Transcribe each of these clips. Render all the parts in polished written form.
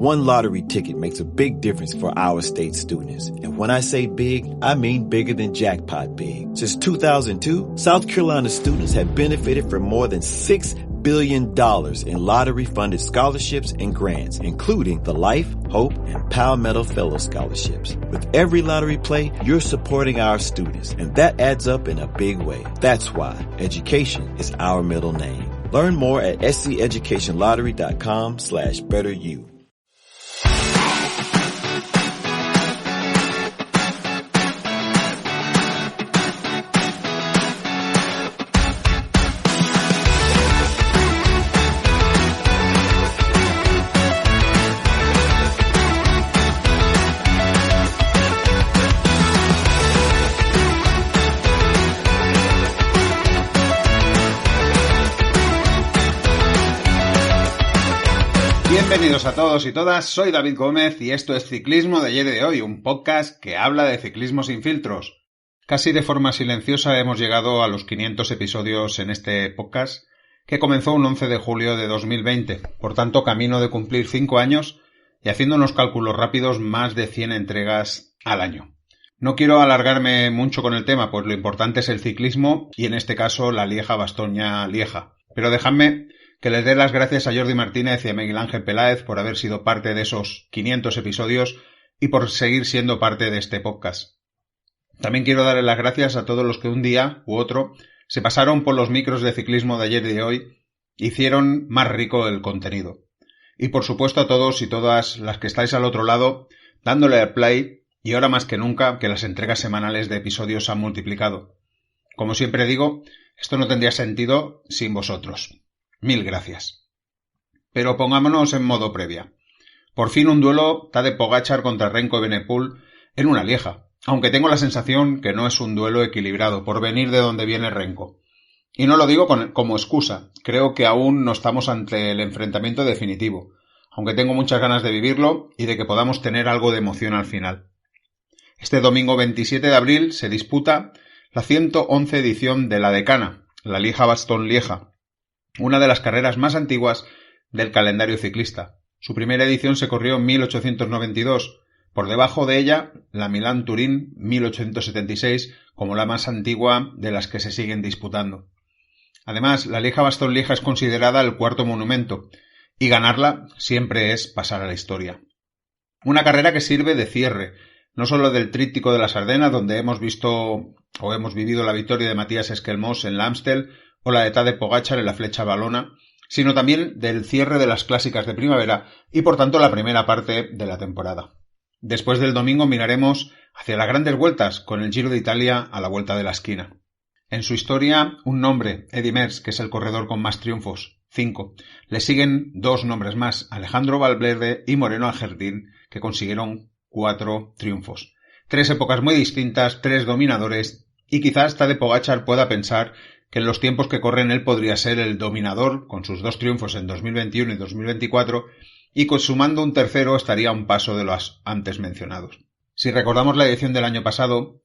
one lottery ticket makes a big difference for our state students. And when I say big, I mean bigger than jackpot big. Since 2002, South Carolina students have benefited from more than $6 billion in lottery-funded scholarships and grants, including the Life, Hope, and Palmetto Fellow Scholarships. With every lottery play, you're supporting our students, and that adds up in a big way. That's why education is our middle name. Learn more at sceducationlottery.com/betteryou. Bienvenidos a todos y todas, soy David Gómez y esto es Ciclismo de ayer y de hoy, un podcast que habla de ciclismo sin filtros. Casi de forma silenciosa hemos llegado a los 500 episodios en este podcast, que comenzó un 11 de julio de 2020, por tanto camino de cumplir 5 años y haciendo unos cálculos rápidos más de 100 entregas al año. No quiero alargarme mucho con el tema, pues lo importante es el ciclismo y en este caso la Lieja-Bastoña-Lieja, pero dejadme que les dé las gracias a Jordi Martínez y a Miguel Ángel Peláez por haber sido parte de esos 500 episodios y por seguir siendo parte de este podcast. También quiero darles las gracias a todos los que un día u otro se pasaron por los micros de ciclismo de ayer y de hoy e hicieron más rico el contenido. Y por supuesto a todos y todas las que estáis al otro lado dándole al play y ahora más que nunca que las entregas semanales de episodios se han multiplicado. Como siempre digo, esto no tendría sentido sin vosotros. Mil gracias. Pero pongámonos en modo previa. Por fin un duelo Tadej Pogačar contra Remco Evenepoel en una Lieja, aunque tengo la sensación que no es un duelo equilibrado por venir de donde viene Remco. Y no lo digo como excusa, creo que aún no estamos ante el enfrentamiento definitivo, aunque tengo muchas ganas de vivirlo y de que podamos tener algo de emoción al final. Este domingo 27 de abril se disputa la 111 edición de la Decana, la Lieja-Bastoña-Lieja, una de las carreras más antiguas del calendario ciclista. Su primera edición se corrió en 1892, por debajo de ella la Milán-Turín 1876 como la más antigua de las que se siguen disputando. Además, la Lieja-Bastoña-Lieja es considerada el cuarto monumento, y ganarla siempre es pasar a la historia. Una carrera que sirve de cierre, no solo del tríptico de las Ardenas, donde hemos vivido la victoria de Matías Esquelmós en la Amstel, o la de Tadej Pogačar en la Flecha Valona, sino también del cierre de las clásicas de primavera y por tanto la primera parte de la temporada. Después del domingo miraremos hacia las grandes vueltas con el Giro de Italia a la vuelta de la esquina. En su historia, un nombre, Eddy Merckx, que es el corredor con más triunfos, 5. Le siguen 2 nombres más, Alejandro Valverde y Moreno Ajertín, que consiguieron 4 triunfos. 3 épocas muy distintas, 3 dominadores, y quizás Tadej Pogačar pueda pensar que en los tiempos que corren él podría ser el dominador, con sus 2 triunfos en 2021 y 2024, y sumando un tercero estaría a un paso de los antes mencionados. Si recordamos la edición del año pasado,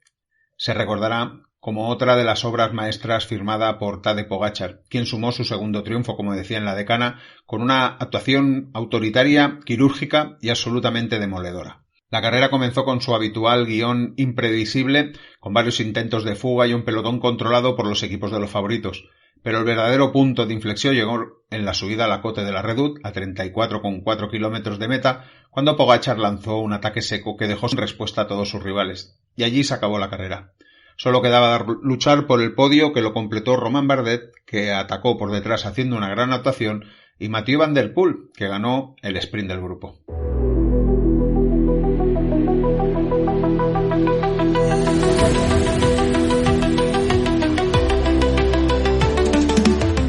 se recordará como otra de las obras maestras firmada por Tadej Pogačar, quien sumó su segundo triunfo, como decía en la Decana, con una actuación autoritaria, quirúrgica y absolutamente demoledora. La carrera comenzó con su habitual guión imprevisible, con varios intentos de fuga y un pelotón controlado por los equipos de los favoritos, pero el verdadero punto de inflexión llegó en la subida a la Côte de la Redoute, a 34,4 kilómetros de meta, cuando Pogačar lanzó un ataque seco que dejó sin respuesta a todos sus rivales, y allí se acabó la carrera. Solo quedaba luchar por el podio, que lo completó Romain Bardet, que atacó por detrás haciendo una gran actuación, y Mathieu van der Poel, que ganó el sprint del grupo.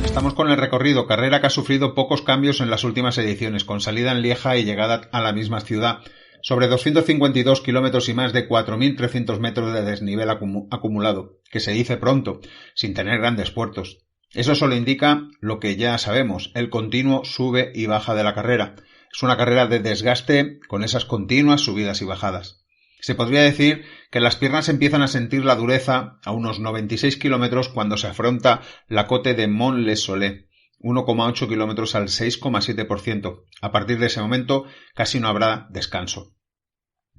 Estamos con el recorrido, carrera que ha sufrido pocos cambios en las últimas ediciones, con salida en Lieja y llegada a la misma ciudad, sobre 252 kilómetros y más de 4.300 metros de desnivel acumulado, que se dice pronto, sin tener grandes puertos. Eso solo indica lo que ya sabemos, el continuo sube y baja de la carrera. Es una carrera de desgaste con esas continuas subidas y bajadas. Se podría decir que las piernas empiezan a sentir la dureza a unos 96 kilómetros cuando se afronta la Côte de Mont-les-Soleils, 1,8 kilómetros al 6,7%. A partir de ese momento casi no habrá descanso.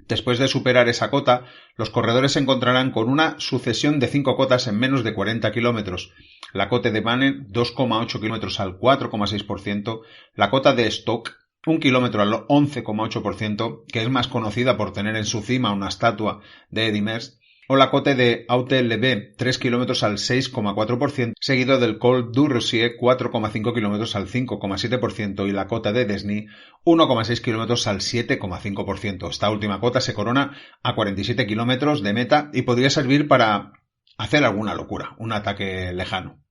Después de superar esa cota, los corredores se encontrarán con una sucesión de 5 cotas en menos de 40 kilómetros. La cota de Bannen, 2,8 kilómetros al 4,6%. La cota de Stock, 1 kilómetro al 11,8%, que es más conocida por tener en su cima una estatua de Eddy Merckx, o la cota de Haute-Levée, 3 kilómetros al 6,4%, seguido del Col du Rosier, 4,5 kilómetros al 5,7%, y la cota de Desny, 1,6 kilómetros al 7,5%. Esta última cota se corona a 47 kilómetros de meta y podría servir para hacer alguna locura, un ataque lejano.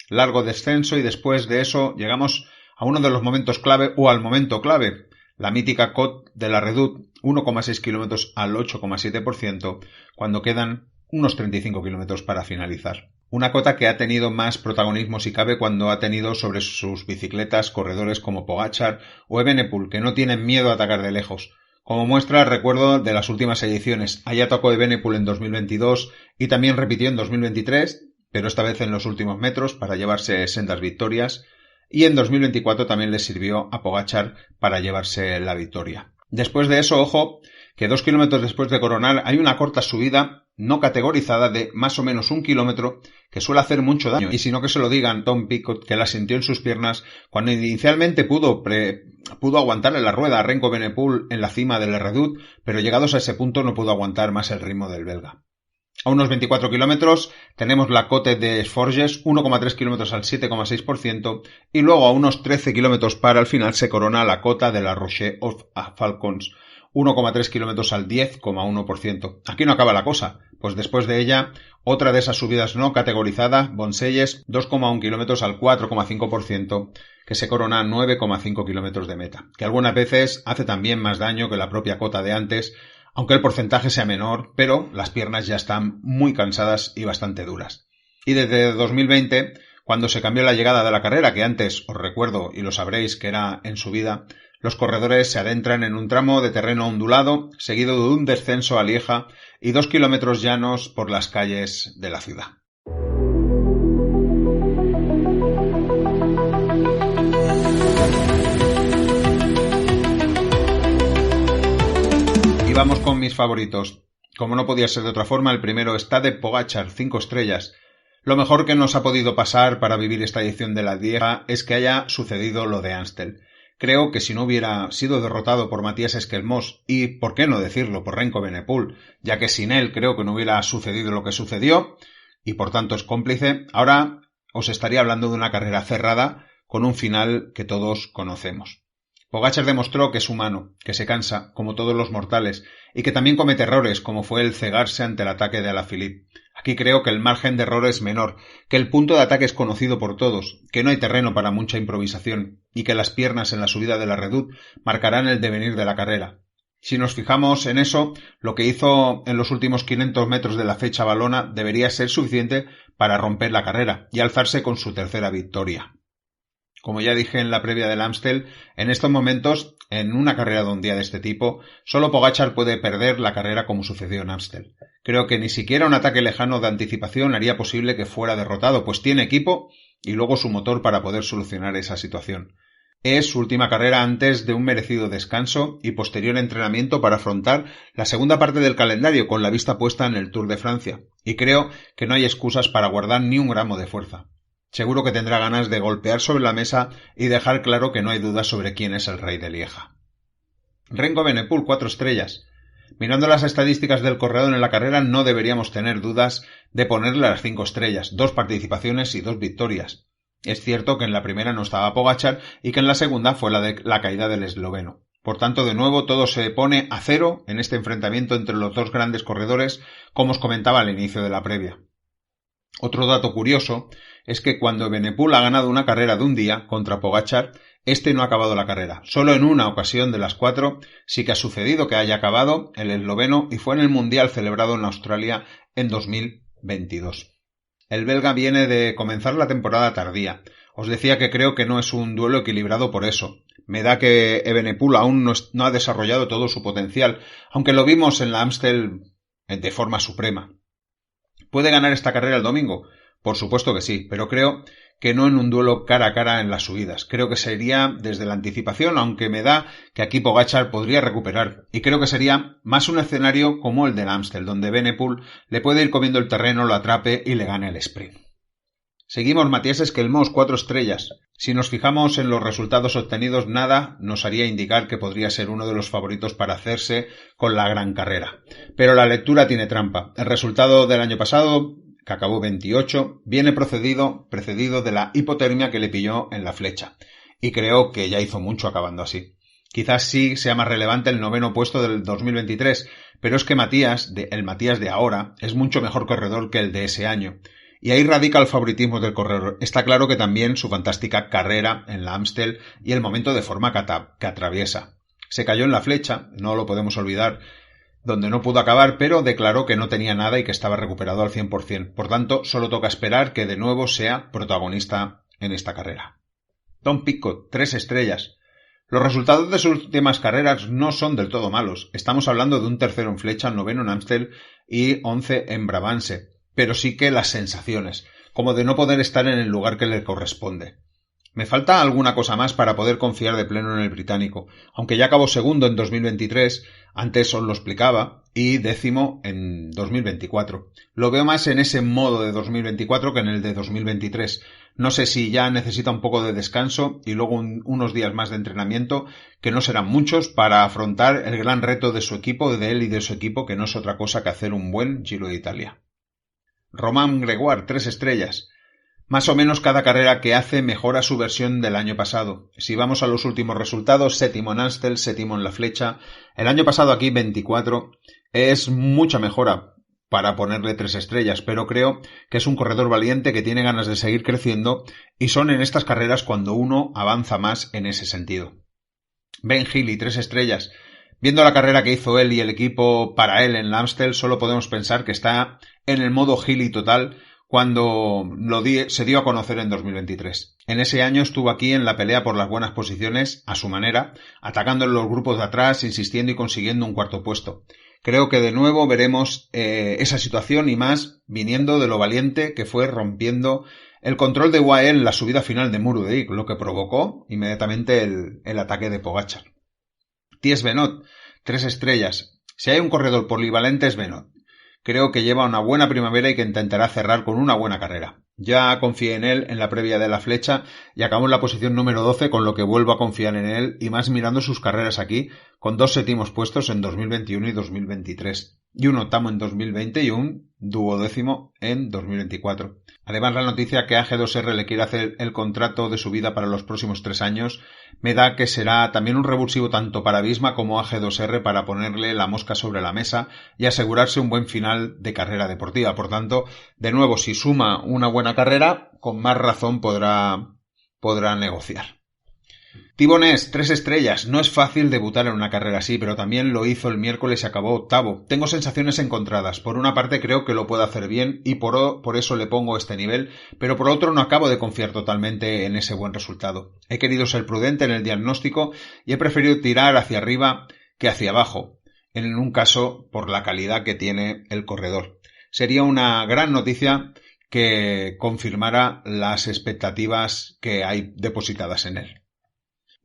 Largo descenso y después de eso llegamos a uno de los momentos clave o al momento clave, la mítica Côte de la Redoute, 1,6 kilómetros al 8,7%, cuando quedan unos 35 kilómetros para finalizar. Una cota que ha tenido más protagonismo si cabe cuando ha tenido sobre sus bicicletas corredores como Pogačar o Evenepoel, que no tienen miedo a atacar de lejos. Como muestra el recuerdo de las últimas ediciones, allí atacó Evenepoel en 2022 y también repitió en 2023, pero esta vez en los últimos metros para llevarse sendas victorias. Y en 2024 también le sirvió a Pogačar para llevarse la victoria. Después de eso, ojo, que 2 kilómetros después de coronar hay una corta subida no categorizada de más o menos 1 kilómetro que suele hacer mucho daño. Y si no, que se lo digan Tom Pidcock, que la sintió en sus piernas cuando inicialmente pudo aguantarle la rueda a Remco Evenepoel en la cima del Redoute, pero llegados a ese punto no pudo aguantar más el ritmo del belga. A unos 24 kilómetros tenemos la Côte de Forges, 1,3 kilómetros al 7,6%, y luego a unos 13 kilómetros para el final se corona la cota de la Roche aux Falcons, 1,3 kilómetros al 10,1%. Aquí no acaba la cosa, pues después de ella, otra de esas subidas no categorizadas, Bonselles, 2,1 kilómetros al 4,5%, que se corona a 9,5 kilómetros de meta, que algunas veces hace también más daño que la propia cota de antes, aunque el porcentaje sea menor, pero las piernas ya están muy cansadas y bastante duras. Y desde 2020, cuando se cambió la llegada de la carrera, que antes os recuerdo y lo sabréis que era en subida, los corredores se adentran en un tramo de terreno ondulado, seguido de un descenso a Lieja y 2 kilómetros llanos por las calles de la ciudad. Vamos con mis favoritos. Como no podía ser de otra forma, el primero está de Pogačar, 5 estrellas. Lo mejor que nos ha podido pasar para vivir esta edición de la Lieja es que haya sucedido lo de Amstel. Creo que si no hubiera sido derrotado por Matías Esquelmós y, por qué no decirlo, por Remco Evenepoel, ya que sin él creo que no hubiera sucedido lo que sucedió, y por tanto es cómplice, ahora os estaría hablando de una carrera cerrada con un final que todos conocemos. Pogačar demostró que es humano, que se cansa, como todos los mortales, y que también comete errores, como fue el cegarse ante el ataque de Alaphilippe. Aquí creo que el margen de error es menor, que el punto de ataque es conocido por todos, que no hay terreno para mucha improvisación, y que las piernas en la subida de la Redoute marcarán el devenir de la carrera. Si nos fijamos en eso, lo que hizo en los últimos 500 metros de la fecha valona debería ser suficiente para romper la carrera y alzarse con su tercera victoria. Como ya dije en la previa del Amstel, en estos momentos, en una carrera de un día de este tipo, solo Pogačar puede perder la carrera como sucedió en Amstel. Creo que ni siquiera un ataque lejano de anticipación haría posible que fuera derrotado, pues tiene equipo y luego su motor para poder solucionar esa situación. Es su última carrera antes de un merecido descanso y posterior entrenamiento para afrontar la segunda parte del calendario con la vista puesta en el Tour de Francia, y creo que no hay excusas para guardar ni un gramo de fuerza. Seguro que tendrá ganas de golpear sobre la mesa y dejar claro que no hay dudas sobre quién es el rey de Lieja. Remco Evenepoel, 4 estrellas. Mirando las estadísticas del corredor en la carrera no deberíamos tener dudas de ponerle las 5 estrellas, 2 participaciones y 2 victorias. Es cierto que en la primera no estaba Pogačar y que en la segunda fue la caída del esloveno. Por tanto, de nuevo, todo se pone a cero en este enfrentamiento entre los dos grandes corredores, como os comentaba al inicio de la previa. Otro dato curioso es que cuando Evenepoel ha ganado una carrera de un día contra Pogačar, este no ha acabado la carrera. Solo en una ocasión de las 4 sí que ha sucedido que haya acabado el esloveno y fue en el Mundial celebrado en Australia en 2022. El belga viene de comenzar la temporada tardía. Os decía que creo que no es un duelo equilibrado por eso. Me da que Evenepoel aún no ha desarrollado todo su potencial, aunque lo vimos en la Amstel de forma suprema. ¿Puede ganar esta carrera el domingo? Por supuesto que sí, pero creo que no en un duelo cara a cara en las subidas. Creo que sería desde la anticipación, aunque me da que aquí Pogačar podría recuperar. Y creo que sería más un escenario como el del Amstel, donde Evenepoel le puede ir comiendo el terreno, lo atrape y le gane el sprint. Seguimos Matías Esquelmós, 4 estrellas. Si nos fijamos en los resultados obtenidos, nada nos haría indicar que podría ser uno de los favoritos para hacerse con la gran carrera. Pero la lectura tiene trampa. El resultado del año pasado, que acabó 28, viene precedido de la hipotermia que le pilló en la Flecha. Y creo que ya hizo mucho acabando así. Quizás sí sea más relevante el 9º puesto del 2023, pero es que el Matías de ahora es mucho mejor corredor que el de ese año. Y ahí radica el favoritismo del corredor. Está claro que también su fantástica carrera en la Amstel y el momento de forma que atraviesa. Se cayó en la Flecha, no lo podemos olvidar, donde no pudo acabar, pero declaró que no tenía nada y que estaba recuperado al 100%. Por tanto, solo toca esperar que de nuevo sea protagonista en esta carrera. Tom Pidcock, 3 estrellas. Los resultados de sus últimas carreras no son del todo malos. Estamos hablando de un 3º en Flecha, 9º en Amstel y 11 en Brabantse. Pero sí que las sensaciones, como de no poder estar en el lugar que le corresponde. Me falta alguna cosa más para poder confiar de pleno en el británico, aunque ya acabó segundo en 2023, antes os lo explicaba, y 10º en 2024. Lo veo más en ese modo de 2024 que en el de 2023. No sé si ya necesita un poco de descanso y luego unos días más de entrenamiento, que no serán muchos, para afrontar el gran reto de su equipo, de él y de su equipo, que no es otra cosa que hacer un buen Giro de Italia. Romain Gregoire, 3 estrellas. Más o menos cada carrera que hace mejora su versión del año pasado. Si vamos a los últimos resultados, 7º en Amstel, 7º en la Flecha. El año pasado aquí 24. Es mucha mejora para ponerle 3 estrellas, pero creo que es un corredor valiente que tiene ganas de seguir creciendo y son en estas carreras cuando uno avanza más en ese sentido. Ben Healy, 3 estrellas. Viendo la carrera que hizo él y el equipo para él en la Amstel, solo podemos pensar que está en el modo Healy total cuando se dio a conocer en 2023. En ese año estuvo aquí en la pelea por las buenas posiciones, a su manera, atacando en los grupos de atrás, insistiendo y consiguiendo un 4º puesto. Creo que de nuevo veremos esa situación y más viniendo de lo valiente que fue rompiendo el control de UAE en la subida final de Muro de Ig, lo que provocó inmediatamente el ataque de Pogačar. Thies Benoit, 3 estrellas. Si hay un corredor polivalente es Benoit. Creo que lleva una buena primavera y que intentará cerrar con una buena carrera. Ya confié en él en la previa de la Flecha y acabó en la posición número 12, con lo que vuelvo a confiar en él y más mirando sus carreras aquí, con 2 7º puestos en 2021 y 2023, y un 8º en 2020 y un 12º en 2024. Además, la noticia que AG2R le quiere hacer el contrato de su vida para los próximos 3 años me da que será también un revulsivo tanto para Visma como AG2R para ponerle la mosca sobre la mesa y asegurarse un buen final de carrera deportiva. Por tanto, de nuevo, si suma una buena carrera, con más razón podrá negociar. Thibaut Ness, 3 estrellas. No es fácil debutar en una carrera así, pero también lo hizo el miércoles y acabó 8º. Tengo sensaciones encontradas. Por una parte creo que lo puede hacer bien y por eso le pongo este nivel, pero por otro no acabo de confiar totalmente en ese buen resultado. He querido ser prudente en el diagnóstico y he preferido tirar hacia arriba que hacia abajo, en un caso por la calidad que tiene el corredor. Sería una gran noticia que confirmara las expectativas que hay depositadas en él.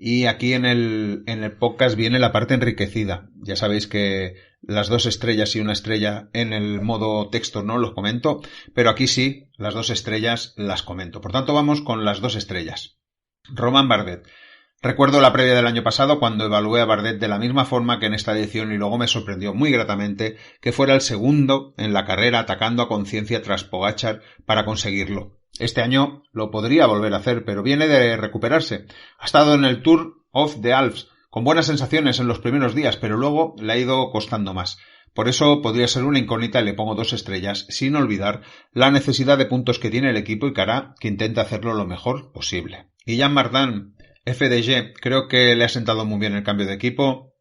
Y aquí en el podcast viene la parte enriquecida. Ya sabéis que las 2 estrellas y 1 estrella en el modo texto no los comento, pero aquí sí, las 2 estrellas las comento. Por tanto, vamos con las 2 estrellas. Romain Bardet. Recuerdo la previa del año pasado cuando evalué a Bardet de la misma forma que en esta edición y luego me sorprendió muy gratamente que fuera el segundo en la carrera atacando a conciencia tras Pogačar para conseguirlo. Este año lo podría volver a hacer, pero viene de recuperarse. Ha estado en el Tour of the Alps, con buenas sensaciones en los primeros días, pero luego le ha ido costando más. Por eso podría ser una incógnita y le pongo 2 estrellas, sin olvidar la necesidad de puntos que tiene el equipo y que hará que intente hacerlo lo mejor posible. Y Jan Martin, FDG, creo que le ha sentado muy bien el cambio de equipo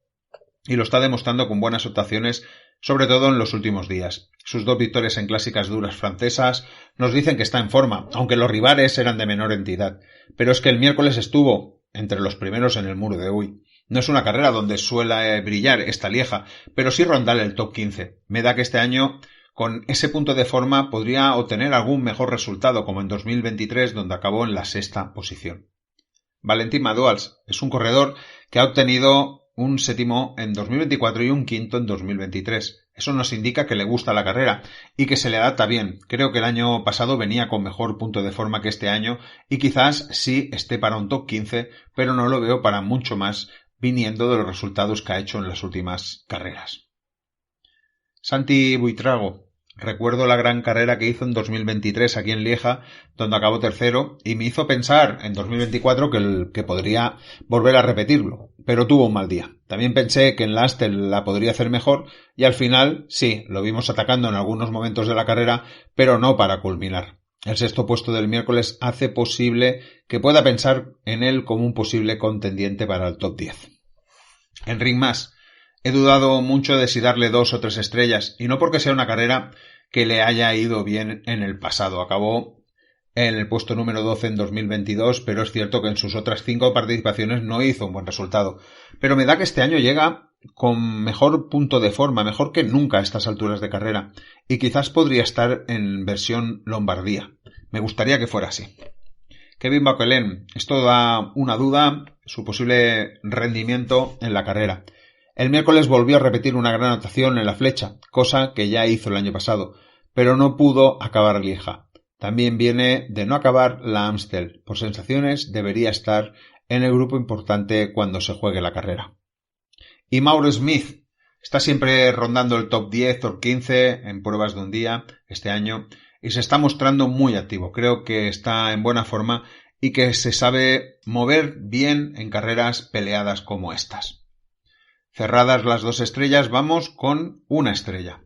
y lo está demostrando con buenas actuaciones, sobre todo en los últimos días. Sus 2 victorias en clásicas duras francesas nos dicen que está en forma, aunque los rivales eran de menor entidad. Pero es que el miércoles estuvo entre los primeros en el Muro de Huy. No es una carrera donde suele brillar esta Lieja, pero sí rondar el top 15. Me da que este año con ese punto de forma podría obtener algún mejor resultado, como en 2023, donde acabó en la 6ª posición. Valentin Madouas es un corredor que ha obtenido un 7º en 2024 y un 5º en 2023. Eso nos indica que le gusta la carrera y que se le adapta bien. Creo que el año pasado venía con mejor punto de forma que este año y quizás sí esté para un top 15, pero no lo veo para mucho más viniendo de los resultados que ha hecho en las últimas carreras. Santi Buitrago. Recuerdo la gran carrera que hizo en 2023 aquí en Lieja, donde acabó tercero, y me hizo pensar en 2024 que podría volver a repetirlo, pero tuvo un mal día. También pensé que en la Astel la podría hacer mejor, y al final, sí, lo vimos atacando en algunos momentos de la carrera, pero no para culminar. El 6º puesto del miércoles hace posible que pueda pensar en él como un posible contendiente para el top 10. Enric Mas. He dudado mucho de si darle 2 o 3 estrellas, y no porque sea una carrera que le haya ido bien en el pasado. Acabó en el puesto número 12 en 2022, pero es cierto que en sus otras 5 participaciones no hizo un buen resultado. Pero me da que este año llega con mejor punto de forma, mejor que nunca a estas alturas de carrera, y quizás podría estar en versión Lombardía. Me gustaría que fuera así. Kevin Bauquelin. Esto da una duda, su posible rendimiento en la carrera. El miércoles volvió a repetir una gran anotación en la flecha, cosa que ya hizo el año pasado, pero no pudo acabar Lieja. También viene de no acabar la Amstel. Por sensaciones debería estar en el grupo importante cuando se juegue la carrera. Y Mauro Smith está siempre rondando el top 10 o 15 en pruebas de un día este año y se está mostrando muy activo. Creo que está en buena forma y que se sabe mover bien en carreras peleadas como estas. Cerradas las 2 estrellas, vamos con 1 estrella.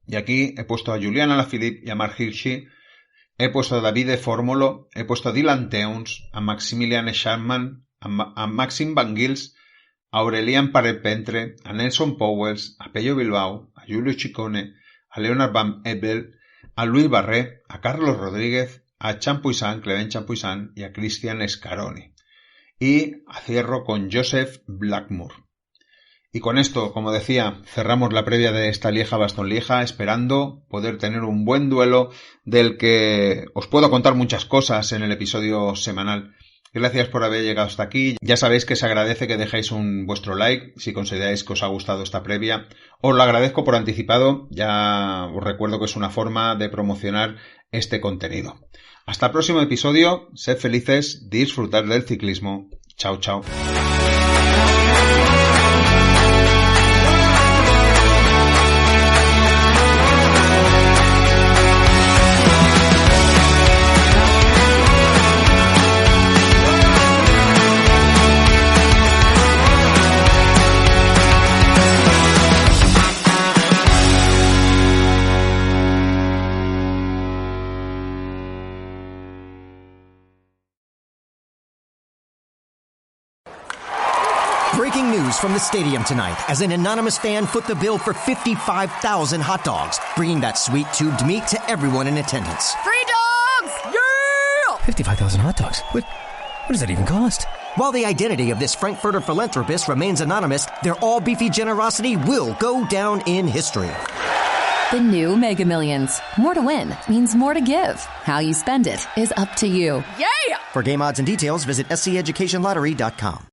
Y aquí he puesto a Julian Alaphilippe y a Mark Hirschi, he puesto a Davide Formolo, he puesto a Dylan Teuns, a Maximilian Schachmann, a Maxime Van Gils, a Aurélien Parent-Pentre, a Nelson Powels, a Pello Bilbao, a Giulio Ciccone, a Leonard Van Ebel, a Luis Barré, a Carlos Rodríguez, a Clement Champuisant y a Cristian Scaroni. Y cierro con Joseph Blackmore. Y con esto, como decía, cerramos la previa de esta Lieja-Bastogne-Lieja, esperando poder tener un buen duelo del que os puedo contar muchas cosas en el episodio semanal. Gracias por haber llegado hasta aquí. Ya sabéis que se agradece que dejéis vuestro like si consideráis que os ha gustado esta previa. Os lo agradezco por anticipado. Ya os recuerdo que es una forma de promocionar este contenido. Hasta el próximo episodio. Sed felices, disfrutad del ciclismo. Chao, chao. Breaking news from the stadium tonight as an anonymous fan foot the bill for 55,000 hot dogs, bringing that sweet tubed meat to everyone in attendance. Free dogs! Yeah! 55,000 hot dogs? What does that even cost? While the identity of this Frankfurter philanthropist remains anonymous, their all-beefy generosity will go down in history. The new Mega Millions. More to win means more to give. How you spend it is up to you. Yeah! For game odds and details, visit sceducationlottery.com.